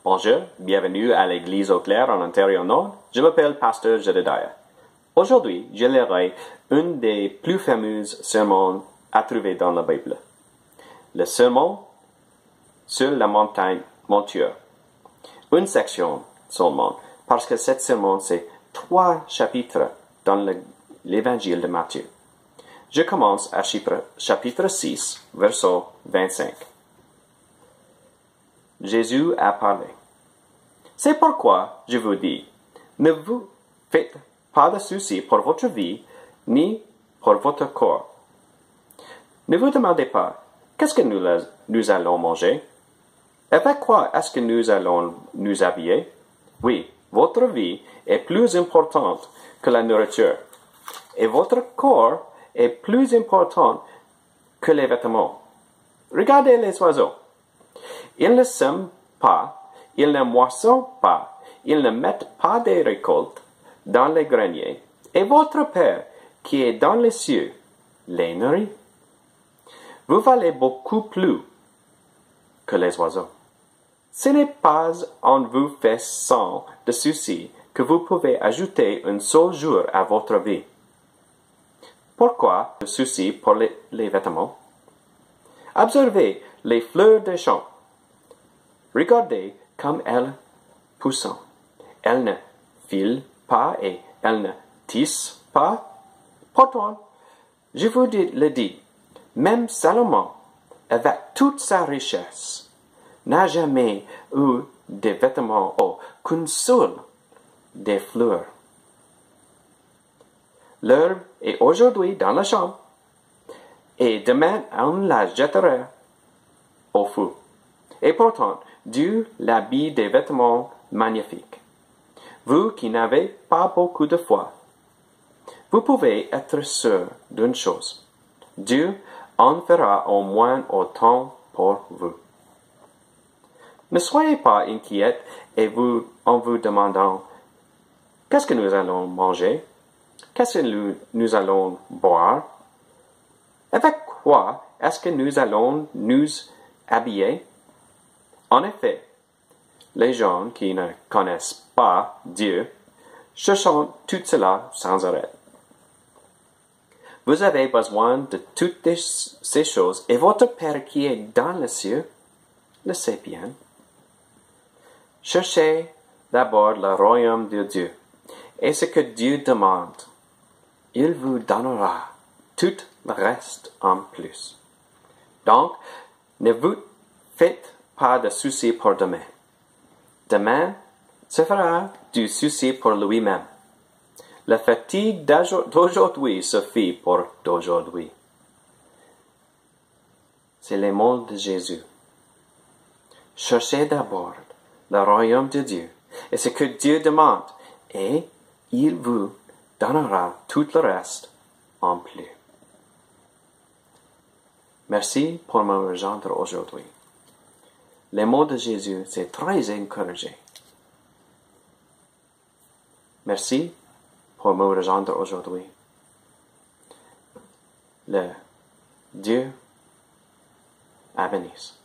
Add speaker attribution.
Speaker 1: Bonjour, bienvenue à l'Église Eau Claire en Ontario Nord. Je m'appelle Pasteur Jedediah. Aujourd'hui, je lirai un des plus fameux sermons à trouver dans la Bible. Le sermon sur la montagne Monture. Une section seulement, parce que cette sermon, c'est 3 chapitres dans l'Évangile de Matthieu. Je commence à chapitre 6, verset 25. Jésus a parlé. C'est pourquoi je vous dis, ne vous faites pas de soucis pour votre vie, ni pour votre corps. Ne vous demandez pas, qu'est-ce que nous allons manger? Avec quoi est-ce que nous allons nous habiller? Oui, votre vie est plus importante que la nourriture, et votre corps est plus important que les vêtements. Regardez les oiseaux. Ils ne sèment pas, ils ne moissonnent pas, ils ne mettent pas des récoltes dans les greniers, et votre Père, qui est dans les cieux, les nourrit. Vous valez beaucoup plus que les oiseaux. Ce n'est pas en vous faisant de soucis que vous pouvez ajouter un seul jour à votre vie. Pourquoi le souci pour les vêtements? Observez les fleurs des champs. Regardez comme elles poussent. Elles ne filent pas et elles ne tissent pas. Pourtant, je vous le dis, même Salomon, avec toute sa richesse, n'a jamais eu de vêtements qu'une seule des fleurs. L'herbe est aujourd'hui dans le champ, et demain on la jettera au feu. Et pourtant, Dieu l'habille des vêtements magnifiques. Vous qui n'avez pas beaucoup de foi, vous pouvez être sûr d'une chose. Dieu en fera au moins autant pour vous. Ne soyez pas inquiets en vous demandant qu'est-ce que nous allons manger, qu'est-ce que nous allons boire, avec quoi est-ce que nous allons nous habiller. En effet, les gens qui ne connaissent pas Dieu cherchent tout cela sans arrêt. Vous avez besoin de toutes ces choses et votre Père qui est dans les cieux le sait bien. Cherchez d'abord le royaume de Dieu et ce que Dieu demande. Il vous donnera tout le reste en plus. Donc, ne vous faites pas de soucis pour demain. Demain se fera du souci pour lui-même. La fatigue d'aujourd'hui suffit pour d'aujourd'hui. C'est les mots de Jésus. Cherchez d'abord le royaume de Dieu et ce que Dieu demande, et il vous donnera tout le reste en plus. Merci pour me rejoindre aujourd'hui. Les mots de Jésus, c'est très encourageant. Merci pour me rejoindre aujourd'hui. Le Dieu à bénisse.